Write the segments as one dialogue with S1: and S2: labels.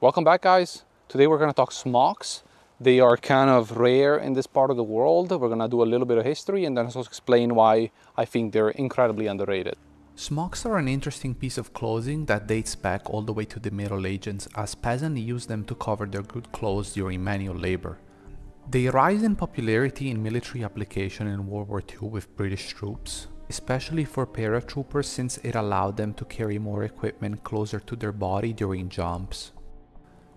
S1: Welcome back, guys. Today we're going to talk smocks. They are kind of rare in this part of the world. We're going to do a little bit of history and then also explain why I think they're incredibly underrated.
S2: Smocks are an interesting piece of clothing that dates back all the way to the Middle Ages, as peasants used them to cover their good clothes during manual labor. They rise in popularity in military application in World War II with British troops, especially for paratroopers since it allowed them to carry more equipment closer to their body during jumps.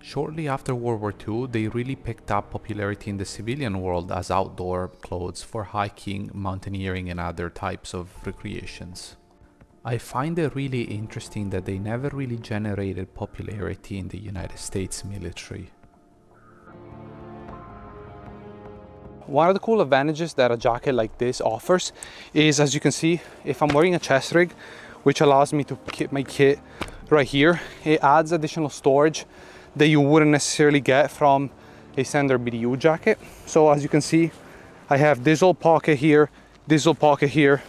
S2: Shortly after World War II, they really picked up popularity in the civilian world as outdoor clothes for hiking, mountaineering, and other types of recreations. I find it really interesting that they never really generated popularity in the United States military.
S1: One of the cool advantages that a jacket like this offers is, as you can see, if I'm wearing a chest rig, which allows me to keep my kit right here, it adds additional storage that you wouldn't necessarily get from a standard BDU jacket. So as you can see, I have this little pocket here, this little pocket here,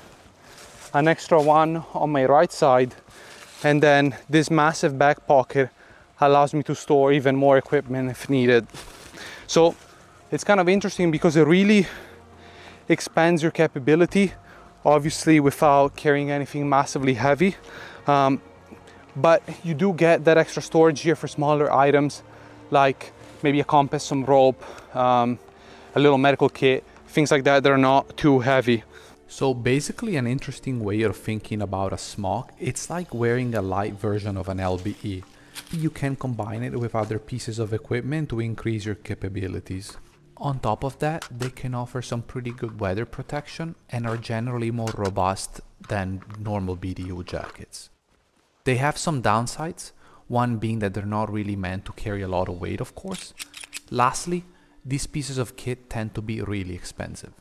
S1: an extra one on my right side, and then this massive back pocket allows me to store even more equipment if needed. So it's kind of interesting because it really expands your capability, obviously without carrying anything massively heavy. But you do get that extra storage here for smaller items like maybe a compass, some rope, a little medical kit, things like that are not too heavy.
S2: So basically an interesting way of thinking about a smock, it's like wearing a light version of an LBE. You can combine it with other pieces of equipment to increase your capabilities. On top of that, they can offer some pretty good weather protection and are generally more robust than normal BDU jackets. They have some downsides, one being that they're not really meant to carry a lot of weight, of course. Lastly, these pieces of kit tend to be really expensive.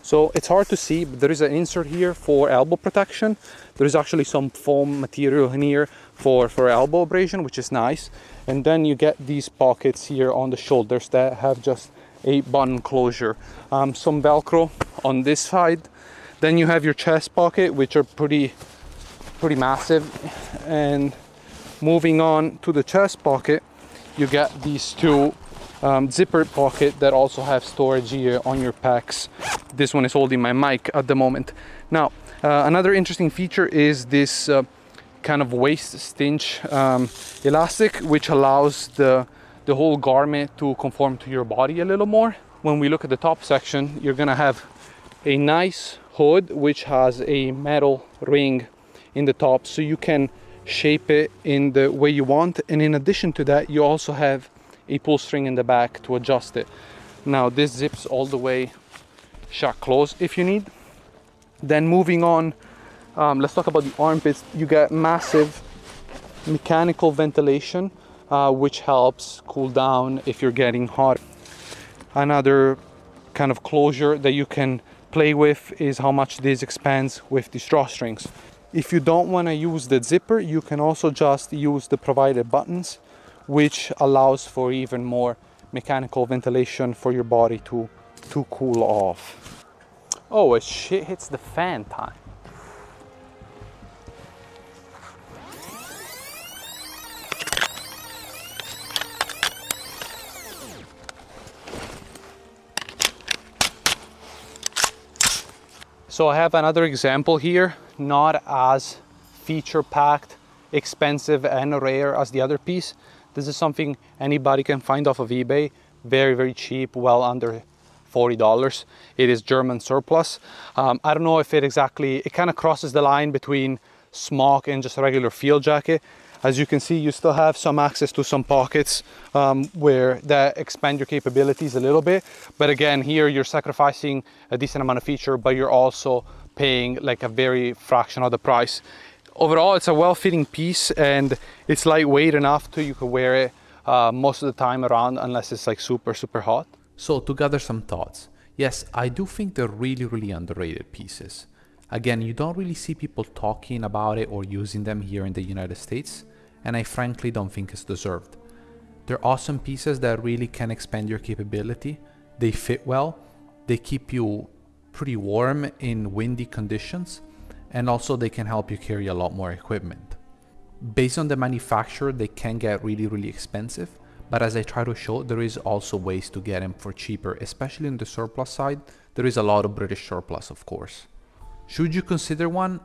S1: So it's hard to see, but there is an insert here for elbow protection. There is actually some foam material in here for elbow abrasion, which is nice. And then you get these pockets here on the shoulders that have just a button closure. Some Velcro on this side. Then you have your chest pocket, which are pretty massive. And moving on to the chest pocket, you get these two zipper pocket that also have storage here on your pecs. This one is holding my mic at the moment. Now, another interesting feature is this kind of waist cinch elastic, which allows the whole garment to conform to your body a little more. When we look at the top section, you're gonna have a nice hood which has a metal ring in the top, so you can shape it in the way you want. And in addition to that, you also have a pull string in the back to adjust it. Now this zips all the way shut close if you need. Then moving on, let's talk about the armpits. You get massive mechanical ventilation, which helps cool down if you're getting hot. Another kind of closure that you can play with is how much this expands with the drawstrings. If you don't want to use the zipper, you can also just use the provided buttons, which allows for even more mechanical ventilation for your body to cool off. Oh, as shit hits the fan time. So I have another example here, not as feature-packed, expensive and rare as the other piece. This is something anybody can find off of eBay, very, very cheap, well under $40. It is German surplus. I don't know if it kind of crosses the line between smock and just a regular field jacket. As you can see, you still have some access to some pockets where that expand your capabilities a little bit. But again, here you're sacrificing a decent amount of feature, but you're also paying like a very fraction of the price. Overall, it's a well-fitting piece and it's lightweight enough to you can wear it most of the time around unless it's like super, super hot.
S2: So to gather some thoughts, yes, I do think they're really, really underrated pieces. Again, you don't really see people talking about it or using them here in the United States, and I frankly don't think it's deserved. They're awesome pieces that really can expand your capability. They fit well, they keep you pretty warm in windy conditions, and also they can help you carry a lot more equipment. Based on the manufacturer, they can get really expensive, but as I try to show, there is also ways to get them for cheaper, especially on the surplus side. There is a lot of British surplus, of course. Should you consider one?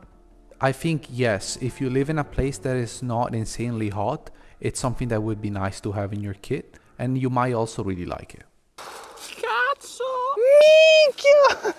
S2: I think yes. If you live in a place that is not insanely hot, it's something that would be nice to have in your kit, and you might also really like it.
S1: Cazzo! Minchia!